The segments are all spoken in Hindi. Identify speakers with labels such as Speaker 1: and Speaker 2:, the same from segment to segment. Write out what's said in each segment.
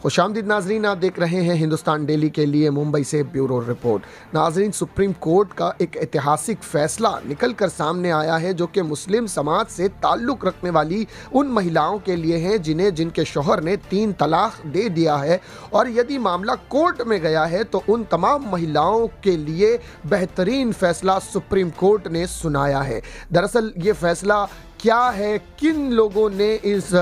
Speaker 1: खुशामदीद नाजरीन, आप देख रहे हैं हिंदुस्तान डेली के लिए मुंबई से ब्यूरो रिपोर्ट। नाजरीन, सुप्रीम कोर्ट का एक ऐतिहासिक फैसला निकल कर सामने आया है जो कि मुस्लिम समाज से ताल्लुक़ रखने वाली उन महिलाओं के लिए है जिनके शौहर ने 3 तलाक दे दिया है। और यदि मामला कोर्ट में गया है तो उन तमाम महिलाओं के लिए बेहतरीन फैसला सुप्रीम कोर्ट ने सुनाया है। दरअसल ये फैसला क्या है, किन लोगों ने इस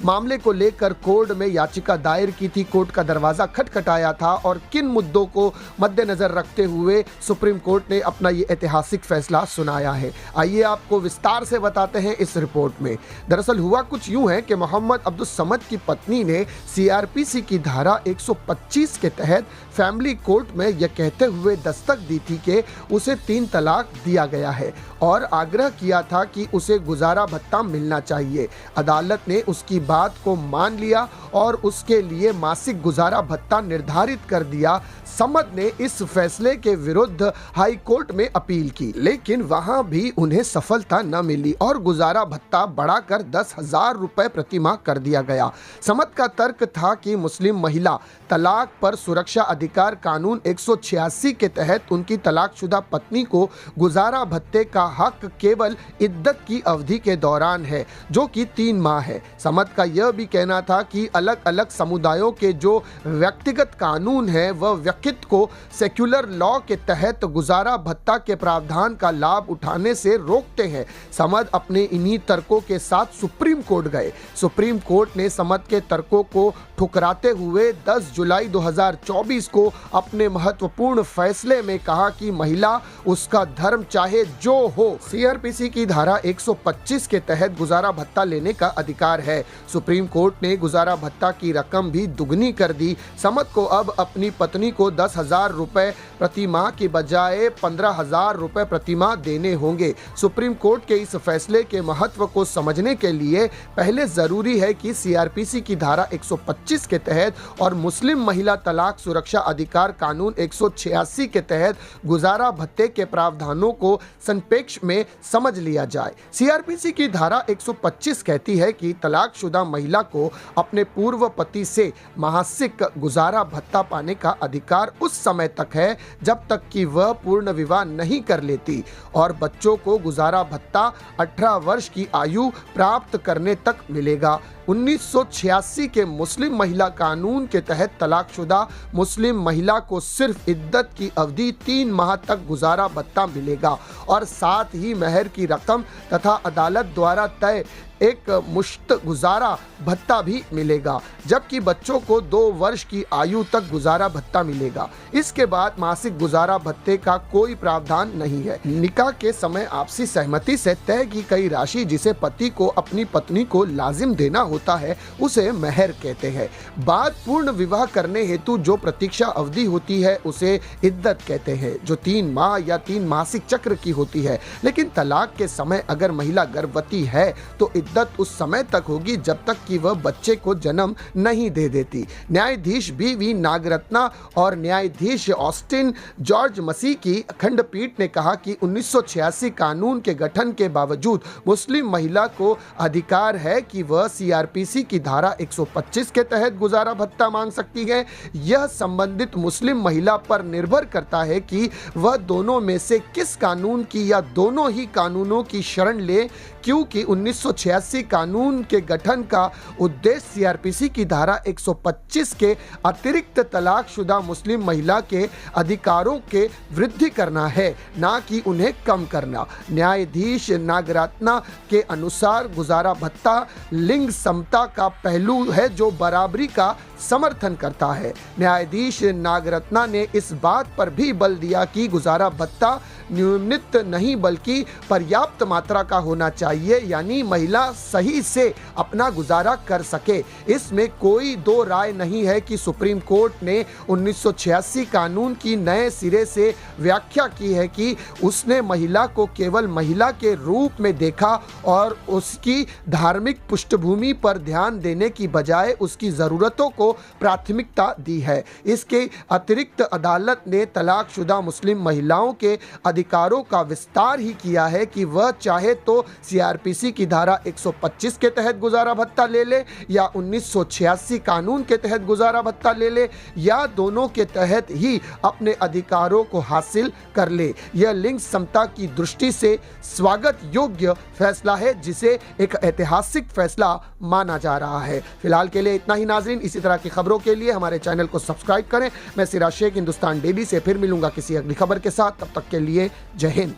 Speaker 1: मामले को लेकर कोर्ट में याचिका दायर की थी, कोर्ट का दरवाज़ा खटखटाया था और किन मुद्दों को मद्देनज़र रखते हुए सुप्रीम कोर्ट ने अपना ये ऐतिहासिक फैसला सुनाया है, आइए आपको विस्तार से बताते हैं इस रिपोर्ट में। दरअसल हुआ कुछ यूँ है कि मोहम्मद अब्दुल समद की पत्नी ने सीआरपीसी की धारा 125 के तहत फैमिली कोर्ट में यह कहते हुए दस्तक दी थी कि उसे 3 तलाक दिया गया है और आग्रह किया था कि उसे गुजारा भत्ता मिलना चाहिए। अदालत ने उसकी बात को मान लिया और उसके लिए मासिक गुजारा भत्ता निर्धारित कर दिया। समद ने इस फैसले के विरुद्ध हाई कोर्ट में अपील की, लेकिन वहां भी उन्हें सफलता न मिली और गुजारा भत्ता बढ़ाकर 10,000 रुपए प्रति माह कर दिया गया। समद का तर्क था कि मुस्लिम महिला तलाक पर सुरक्षा अधिकार कानून 186 के तहत उनकी तलाकशुदा पत्नी को गुजारा भत्ते का हक केवल इद्दत की अवधि के दौरान है, जो कि 3 माह है। समद का यह भी कहना था कि अलग अलग समुदायों के जो व्यक्तिगत कानून है वह व्यक्ति को सेक्युलर लॉ के तहत गुजारा भत्ता के प्रावधान का लाभ उठाने से रोकते हैं। समद अपने इन्हीं तर्कों के साथ सुप्रीम कोर्ट गए। सुप्रीम कोर्ट ने समद के तर्कों को ठुकराते हुए 10 जुलाई 2024 को अपने महत्वपूर्ण फैसले में कहा कि महिला, उसका धर्म चाहे जो हो, सीआरपीसी की धारा 125 के तहत गुजारा भत्ता लेने का अधिकार है। सुप्रीम कोर्ट ने गुजारा भत्ता की रकम भी दुगनी कर दी। समद को अब अपनी पत्नी को 10,000 रुपए प्रति माह की बजाय 15,000 रुपए प्रति माह देने होंगे। सुप्रीम कोर्ट के इस फैसले के महत्व को समझने के लिए पहले जरूरी है कि सीआरपीसी की धारा 125 के तहत और मुस्लिम महिला तलाक सुरक्षा अधिकार कानून 186 के तहत गुजारा भत्ते के प्रावधानों को संपेक्ष में समझ लिया जाए। सीआरपीसी की धारा 125 कहती है कि तलाकशुदा महिला को अपने पूर्व पति से मासिक गुजारा भत्ता पाने का अधिकार उस समय तक है जब तक कि वह पूर्ण विवाह नहीं कर लेती और बच्चों को गुजारा भत्ता 18 वर्ष की आयु प्राप्त करने तक मिलेगा। 1986 के मुस्लिम महिला कानून के तहत तलाकशुदा मुस्लिम महिला को सिर्फ इद्दत की अवधि 3 माह तक गुजारा भत्ता मिलेगा और साथ ही महर की रकम तथा अदालत द्वारा तय एक मुश्त गुजारा भत्ता भी मिलेगा, जबकि बच्चों को 2 वर्ष की आयु तक गुजारा भत्ता मिलेगा। इसके बाद मासिक गुजारा भत्ते का कोई प्रावधान नहीं है। निकाह के समय आपसी सहमति से तय की गई राशि जिसे पति को अपनी पत्नी को लाजिम देना होता है उसे महर कहते हैं। बाद पूर्ण विवाह करने हेतु जो प्रतीक्षा अवधि होती है उसे इद्दत कहते हैं, जो 3 माह या 3 मासिक चक्र की होती है। लेकिन तलाक के समय अगर महिला गर्भवती है तो इद्दत उस समय तक होगी जब तक कि वह बच्चे को जन्म नहीं दे देती। न्यायाधीश बी.वी. नागरत्ना और न्यायाधीश ऑस्टिन जॉर्ज मसीह की खंडपीठ ने कहा कि 1986 कानून के गठन के बावजूद मुस्लिम महिला को अधिकार है कि वह सीआरपीसी की धारा 125 के तहत गुजारा भत्ता मांग सकती है। यह संबंधित मुस्लिम महिला पर निर्भर करता है कि वह दोनों में से किस कानून की या दोनों ही कानूनों की शरण ले, क्योंकि 1986 कानून के गठन का उद्देश्य सीआरपीसी की धारा 125 के अतिरिक्त तलाकशुदा मुस्लिम महिला के अधिकारों के वृद्धि करना है, ना कि उन्हें कम करना। न्यायाधीश नागरत्ना के अनुसार गुजारा भत्ता लिंग समता का पहलू है जो बराबरी का समर्थन करता है। न्यायाधीश नागरत्ना ने इस बात पर भी बल दिया कि गुजारा भत्ता न्यूनतम नहीं बल्कि पर्याप्त मात्रा का होना चाहिए, यानी महिला सही से अपना गुजारा कर सके। इसमें कोई 2 राय नहीं है कि सुप्रीम कोर्ट ने 1986 कानून की नए सिरे से व्याख्या की है कि उसने महिला को केवल महिला के रूप में देखा और उसकी धार्मिक पृष्ठभूमि पर ध्यान देने की बजाय उसकी ज़रूरतों को को प्राथमिकता दी है। इसके अतिरिक्त अदालत ने तलाकशुदा मुस्लिम महिलाओं के अधिकारों का विस्तार ही किया है कि वह चाहे तो सीआरपीसी की धारा 125 के तहत गुजारा भत्ता ले ले या 1986 कानून के तहत गुजारा भत्ता ले ले या दोनों के तहत ही अपने अधिकारों को हासिल कर ले। यह लिंग समता की दृष्टि से स्वागत योग्य फैसला है, जिसे एक ऐतिहासिक फैसला माना जा रहा है। फिलहाल के लिए इतना ही नाज़रीन। इसी तरह की खबरों के लिए हमारे चैनल को सब्सक्राइब करें। मैं सिराज शेख, हिंदुस्तान डेली से फिर मिलूंगा किसी अगली खबर के साथ। तब तक के लिए जय हिंद।